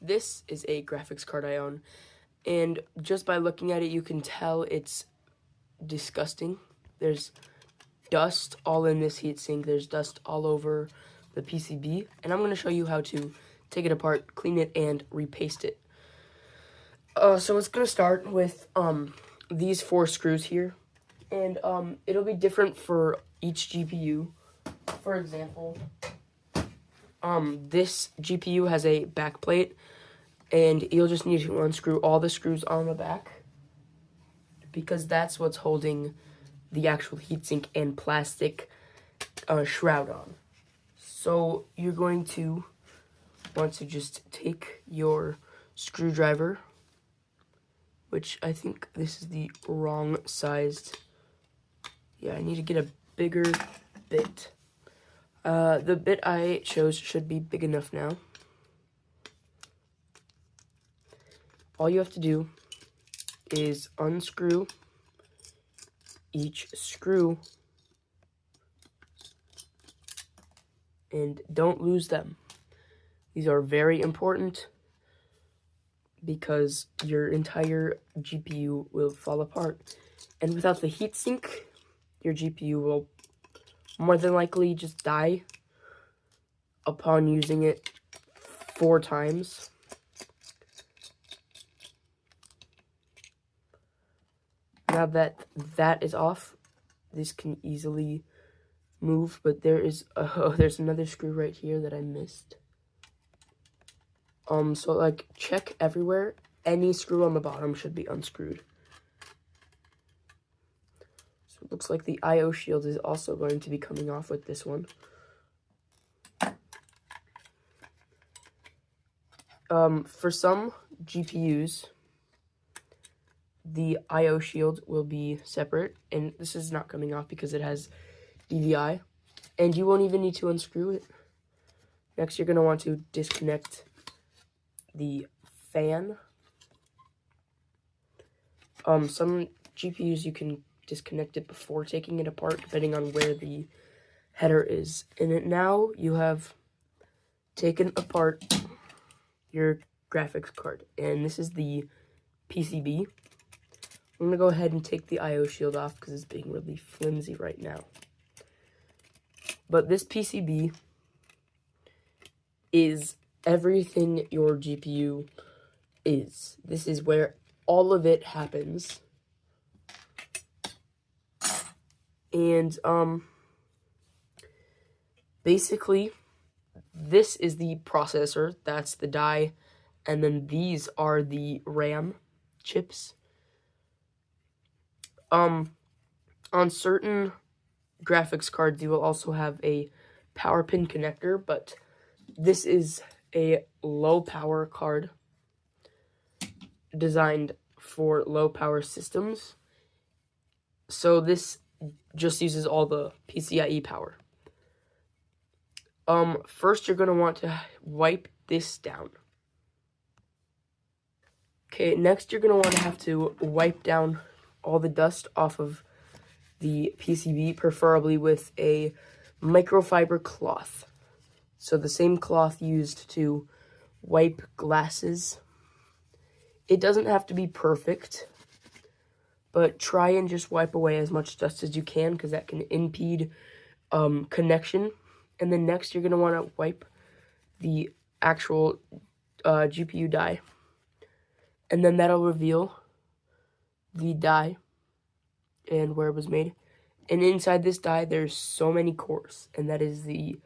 This is a graphics card I own, and just by looking at it, you can tell it's disgusting. There's dust all in this heatsink. There's dust all over the PCB, and I'm going to show you how to take it apart, clean it, and repaste it. So it's going to start with these 4 screws here, and it'll be different for each GPU. For example, this GPU has a back plate, and you'll just need to unscrew all the screws on the back, because that's what's holding the actual heatsink and plastic shroud on. So you're going to want to just take your screwdriver, which I think this is the wrong sized. Yeah, I need to get a bigger bit. The bit I chose should be big enough now. All you have to do is unscrew each screw and don't lose them. These are very important because your entire GPU will fall apart. And without the heatsink, your GPU will more than likely just die upon using it 4 times. Now that that is off, this can easily move, but there's another screw right here that I missed. So like check everywhere. Any screw on the bottom should be unscrewed. So it looks like the I/O shield is also going to be coming off with this one. For some GPUs, the I/O shield will be separate, and this is not coming off because it has DVI, and you won't even need to unscrew it. Next, you're going to want to disconnect the fan. Some GPUs you can disconnect it before taking it apart, depending on where the header is. And now you have taken apart your graphics card, and this is the PCB. I'm going to go ahead and take the I/O shield off because it's being really flimsy right now. But this PCB is everything your GPU is. This is where all of it happens. And basically, this is the processor, that's the die, and then these are the RAM chips. On certain graphics cards, you will also have a power pin connector, but this is a low power card designed for low power systems. So this just uses all the PCIe power. First you're going to want to wipe this down. Okay, next you're going to want to have to wipe down all the dust off of the PCB, preferably with a microfiber cloth. So the same cloth used to wipe glasses. It doesn't have to be perfect, but try and just wipe away as much dust as you can, because that can impede connection. And then next you're going to want to wipe the actual GPU die. And then that'll reveal the die and where it was made. And inside this die, there's so many cores, and that is the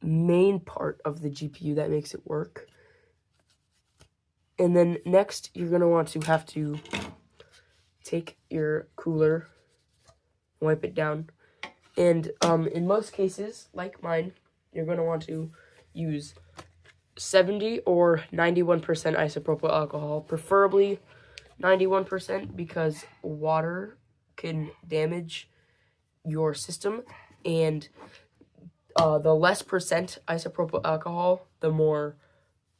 main part of the GPU that makes it work. And then next, you're going to want to have to take your cooler, wipe it down. And in most cases, like mine, you're going to want to use 70 or 91% isopropyl alcohol, preferably 91%, because water can damage your system, and the less percent isopropyl alcohol, the more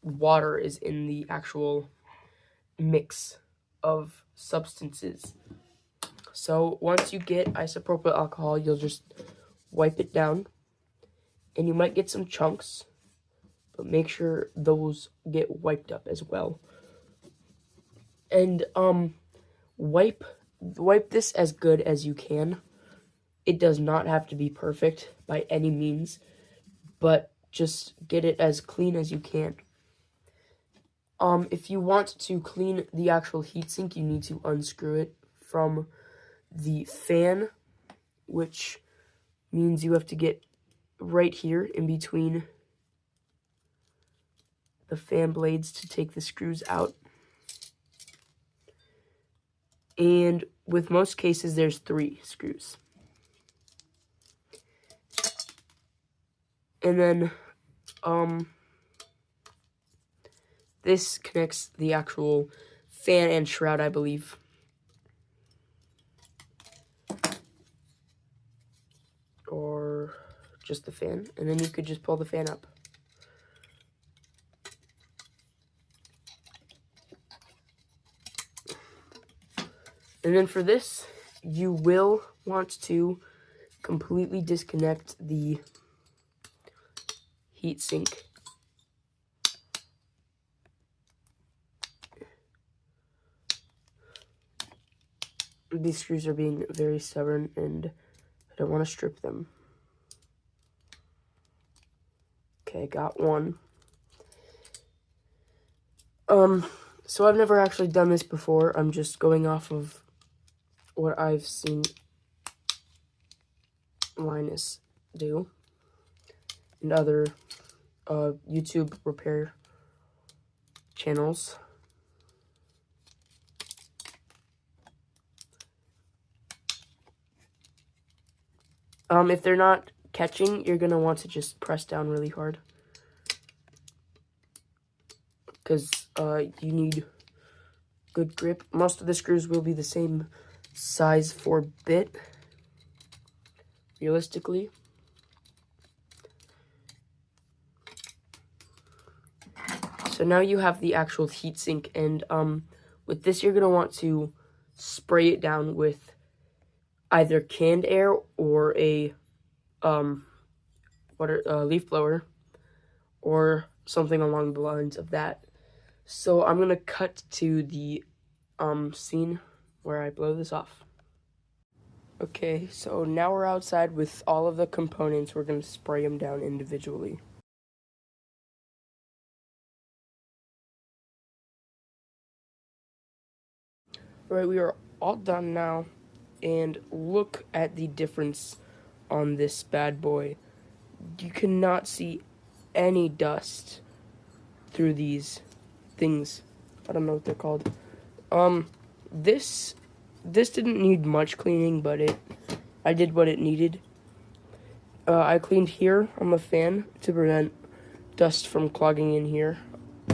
water is in the actual mix of substances. So once you get isopropyl alcohol, you'll just wipe it down, and you might get some chunks, but make sure those get wiped up as well. And wipe this as good as you can. It does not have to be perfect by any means, but just get it as clean as you can. If you want to clean the actual heatsink, you need to unscrew it from the fan, which means you have to get right here in between the fan blades to take the screws out. And with most cases, there's 3 screws. And then, this connects the actual fan and shroud, I believe. Or just the fan. And then you could just pull the fan up. And then for this, you will want to completely disconnect the heatsink. These screws are being very stubborn and I don't want to strip them. Okay, got one. So I've never actually done this before. I'm just going off of what I've seen Linus do and other YouTube repair channels. If they're not catching, you're going to want to just press down really hard, because you need good grip. Most of the screws will be the same size for bit, realistically. So now you have the actual heatsink, and with this you're going to want to spray it down with either canned air or a leaf blower or something along the lines of that. So I'm going to cut to the scene where I blow this off. Okay, so now we're outside with all of the components. We're going to spray them down individually. Alright, we are all done now, and look at the difference on this bad boy. You cannot see any dust through these things. I don't know what they're called. This didn't need much cleaning, but I did what it needed. I cleaned here on the fan to prevent dust from clogging in here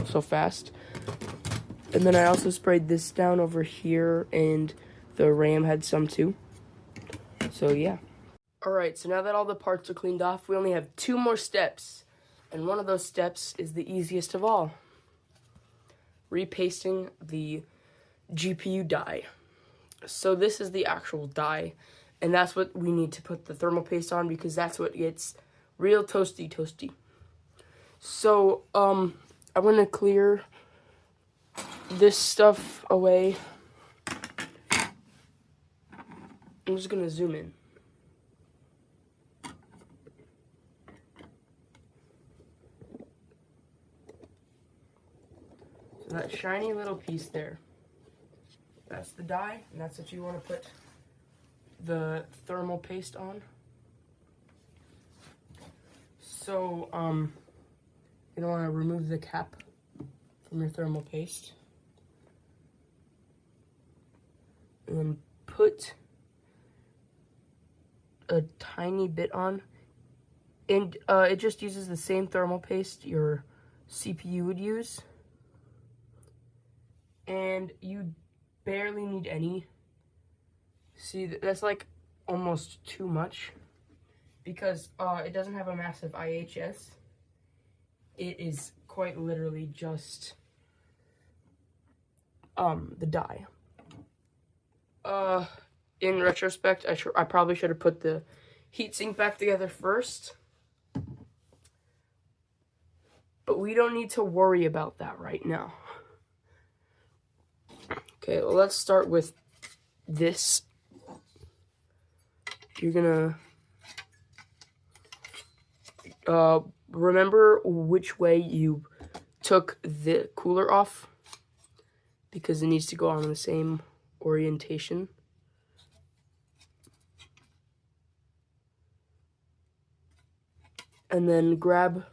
so fast. And then I also sprayed this down over here, and the RAM had some too. So yeah. Alright, so now that all the parts are cleaned off, we only have 2 more steps. And one of those steps is the easiest of all. Repasting the GPU die. So this is the actual die, and that's what we need to put the thermal paste on, because that's what gets real toasty. So I'm gonna clear this stuff away. I'm just gonna zoom in. So that shiny little piece there, that's the die, and that's what you want to put the thermal paste on. So you don't want to remove the cap from your thermal paste, and then put a tiny bit on, and it just uses the same thermal paste your CPU would use, and you barely need any. See, that's like almost too much, because it doesn't have a massive IHS. It is quite literally just the die. In retrospect, I probably should have put the heatsink back together first. But we don't need to worry about that right now. Okay, well, let's start with this. You're gonna remember which way you took the cooler off, because it needs to go on the same orientation. And then grab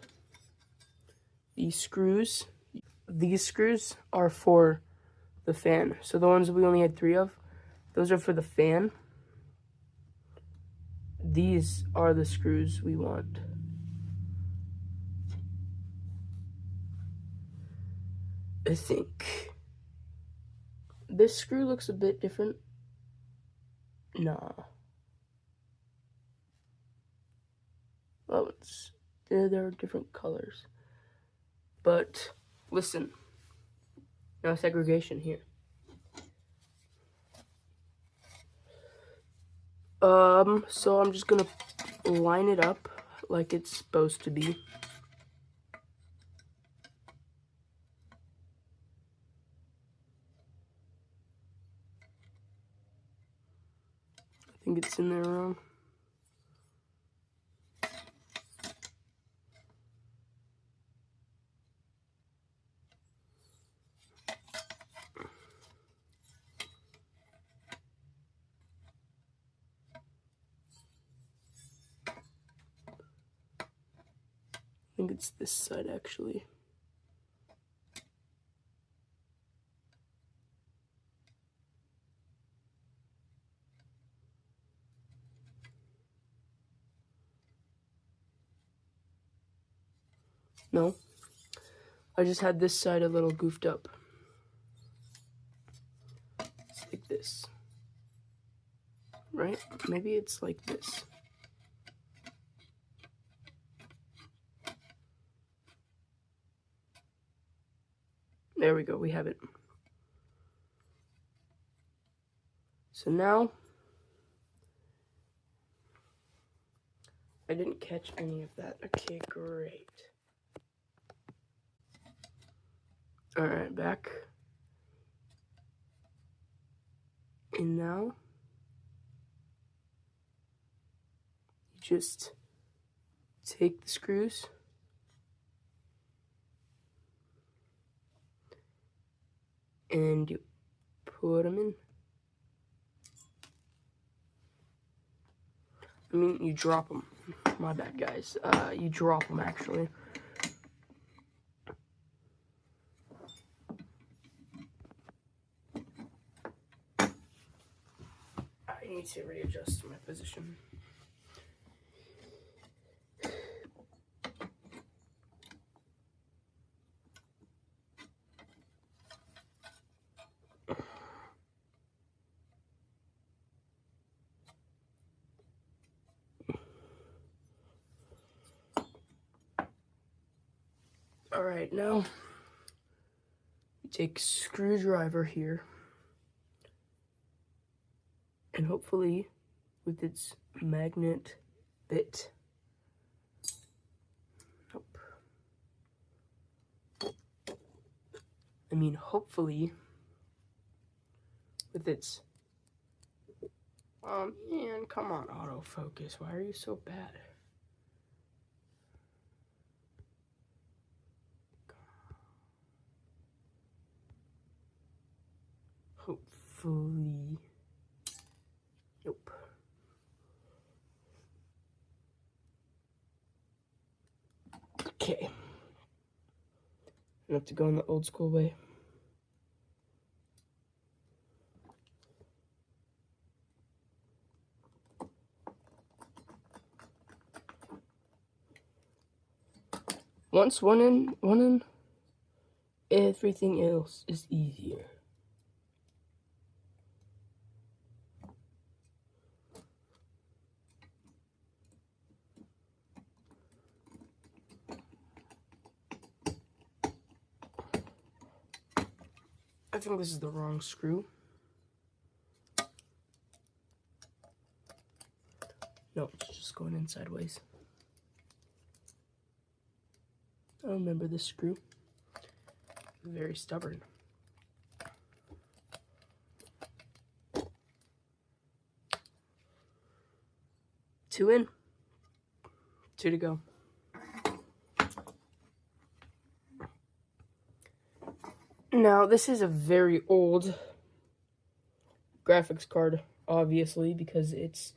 these screws. These screws are for the fan. So the ones we only had 3 of, those are for the fan. These are the screws we want. I think this screw looks a bit different. Nah. Well, there are different colors. But listen, no segregation here. So I'm just gonna line it up like it's supposed to be. I think it's in there wrong. I think it's this side, actually. No, I just had this side a little goofed up. It's like this. Right? Maybe it's like this. There we go, we have it. So now, I didn't catch any of that. Okay, great. Alright, back. And now, you just take the screws and you put them in. I mean, you drop them. My bad, guys. You drop them, actually. I need to readjust my position. Alright, now you take screwdriver here, and hopefully with its magnet bit. Nope. I mean, hopefully with its... Oh man, come on, autofocus. Why are you so bad? Hopefully. Nope. Okay. I have to go in the old school way. Once one in, everything else is easier. I think this is the wrong screw. No, it's just going in sideways. remember this screw. Very stubborn. Two in. Two to go. Now, this is a very old graphics card, obviously, because it's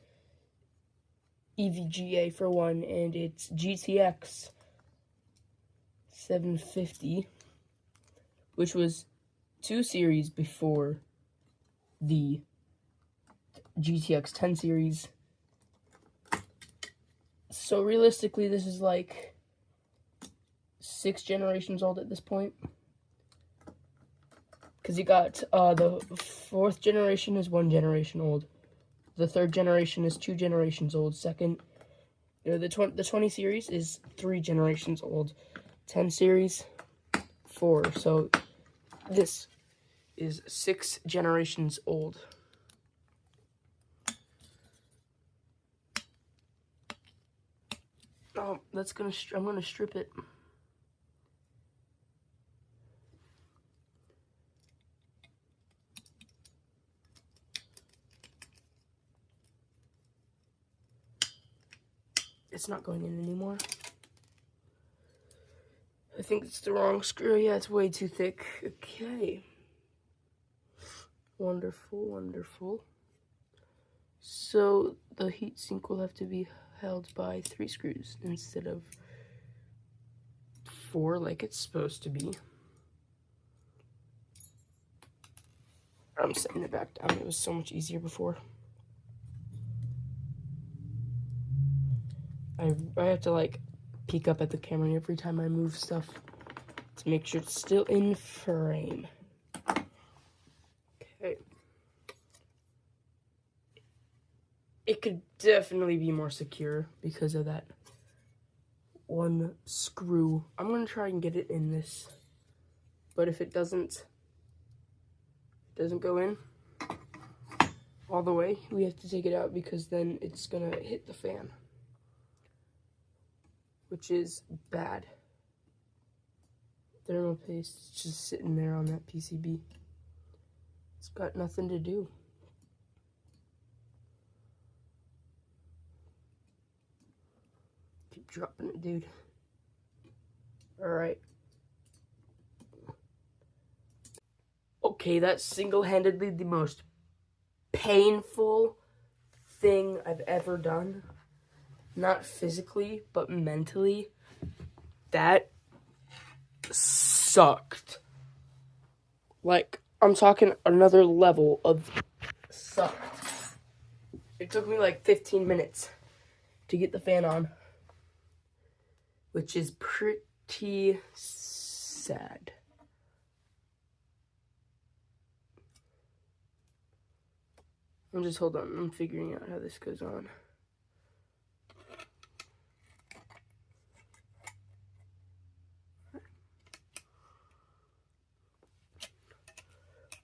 EVGA for one, and it's GTX 750, which was 2 series before the GTX 10 series. So realistically, this is like 6 generations old at this point. Because you got the 4th generation is 1 generation old. The 3rd generation is 2 generations old. Second, the 20 series is 3 generations old. 10 series, 4. So this is 6 generations old. Oh, I'm gonna strip it. It's not going in anymore. I think it's the wrong screw. Yeah, it's way too thick. Okay. Wonderful, wonderful. So the heatsink will have to be held by 3 screws instead of 4 like it's supposed to be. I'm setting it back down. It was so much easier before. I have to like peek up at the camera every time I move stuff to make sure it's still in frame. Okay. It could definitely be more secure because of that one screw. I'm gonna try and get it in this, but if it doesn't go in all the way, we have to take it out because then it's gonna hit the fan, which is bad. Thermal paste is just sitting there on that PCB. It's got nothing to do. Keep dropping it, dude. Alright. Okay, that's single-handedly the most painful thing I've ever done. Not physically, but mentally. That sucked. Like, I'm talking another level of sucked. It took me like 15 minutes to get the fan on, which is pretty sad. Hold on, I'm figuring out how this goes on.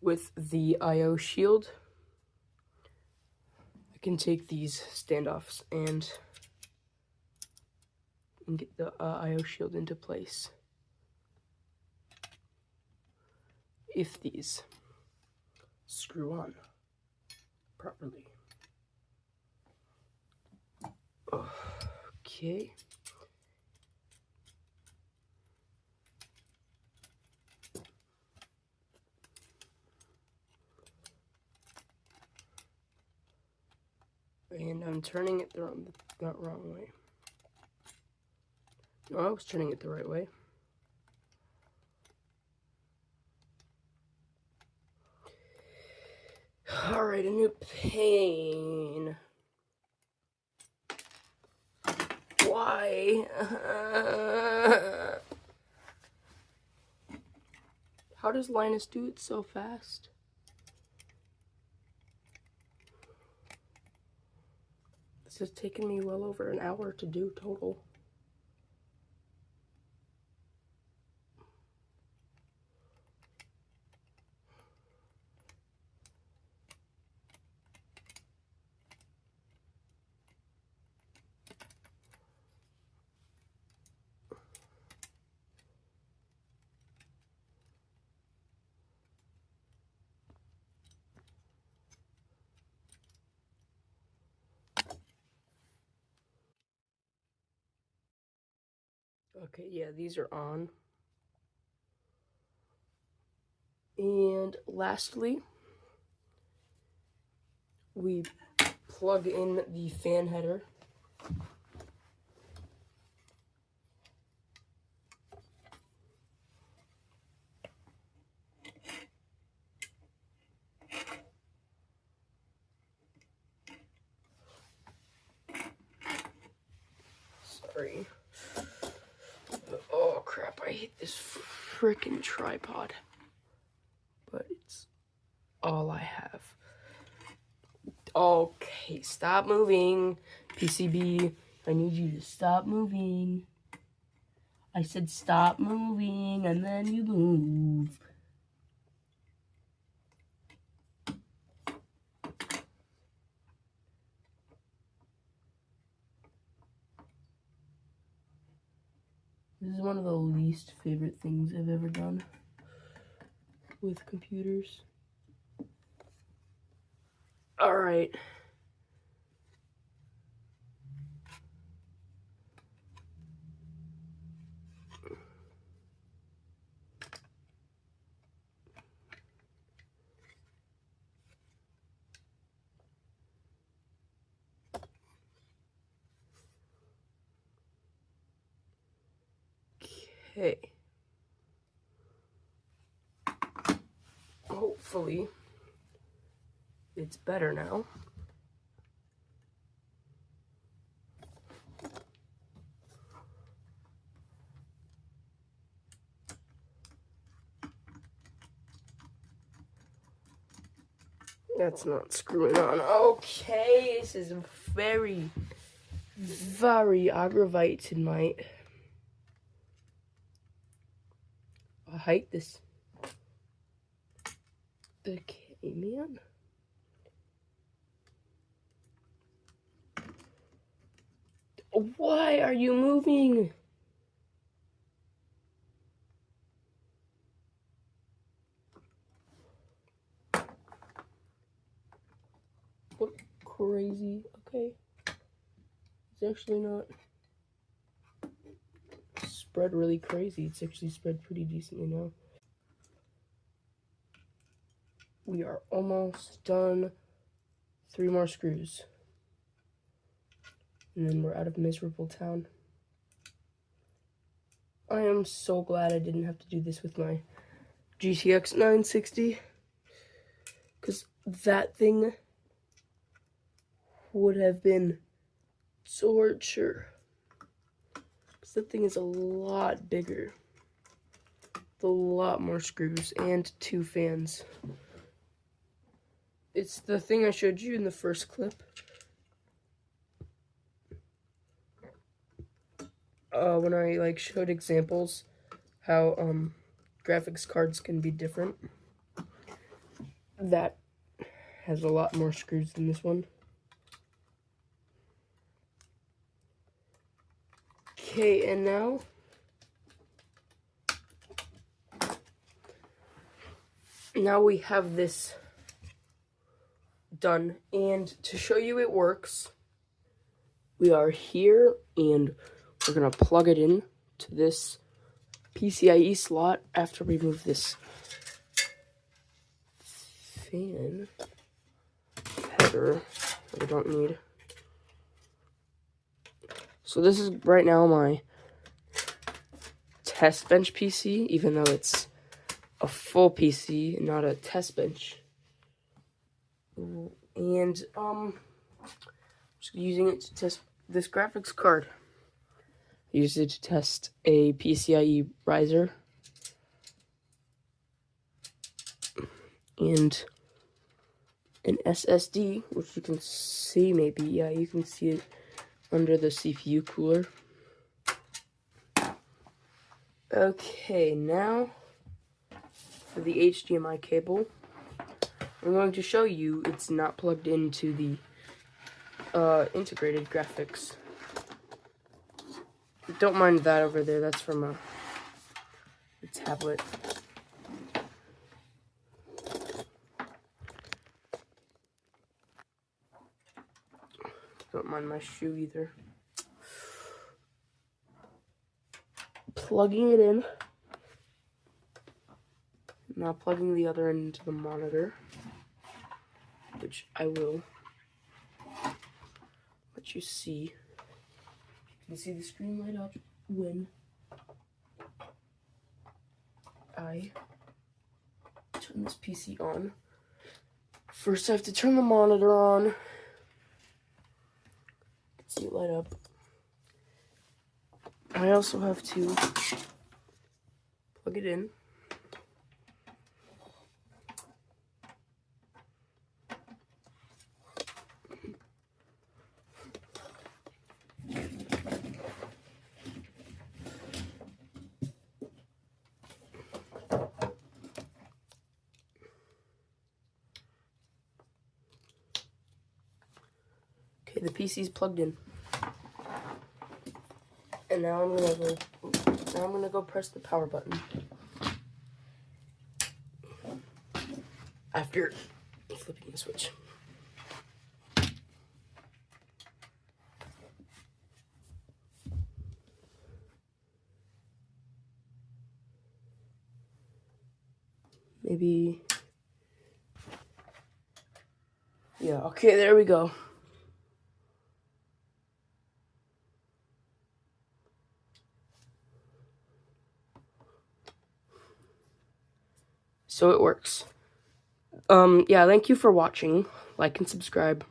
With the I/O shield, I can take these standoffs and get the I/O shield into place. If these screw on properly. Okay. And I'm turning it the wrong way. No, I was turning it the right way. Alright, a new pane. Why? How does Linus do it so fast? This has taken me well over an hour to do total. Okay, yeah, these are on. And lastly, we plug in the fan header. Sorry. Oh crap, I hate this freaking tripod. But it's all I have. Okay, stop moving. PCB, I need you to stop moving. I said stop moving, and then you move. This is one of the least favorite things I've ever done with computers. All right. Okay. Hopefully, it's better now. That's not screwing on. Okay, this is very, very aggravating, mate. I hate this. Okay, man. Why are you moving? What crazy? Okay. It's actually not spread really crazy. It's actually spread pretty decently now. We are almost done. 3 more screws. And then we're out of miserable town. I am so glad I didn't have to do this with my GTX 960. Because that thing would have been torture. Because that thing is a lot bigger. With a lot more screws and 2 fans. It's the thing I showed you in the first clip. When I showed examples how graphics cards can be different. That has a lot more screws than this one. Okay, and now we have this done, and to show you it works, we are here and we're gonna plug it in to this PCIe slot after we move this fan header that we don't need. So this is right now my test bench PC, even though it's a full PC, not a test bench. And just using it to test this graphics card. I used it to test a PCIe riser and an SSD, which you can see maybe. Yeah, you can see it under the CPU cooler. Okay, now for the HDMI cable. I'm going to show you it's not plugged into the integrated graphics. Don't mind that over there, that's from a tablet. Don't mind my shoe either. plugging it in. Now plugging the other end into the monitor, which I will let you see. You can see the screen light up when I turn this PC on. First, I have to turn the monitor on. You can see it light up. I also have to plug it in. Okay, the PC's plugged in. And now I'm gonna go press the power button. After flipping the switch. Maybe. Yeah, okay, there we go. So it works. Yeah, thank you for watching. Like and subscribe.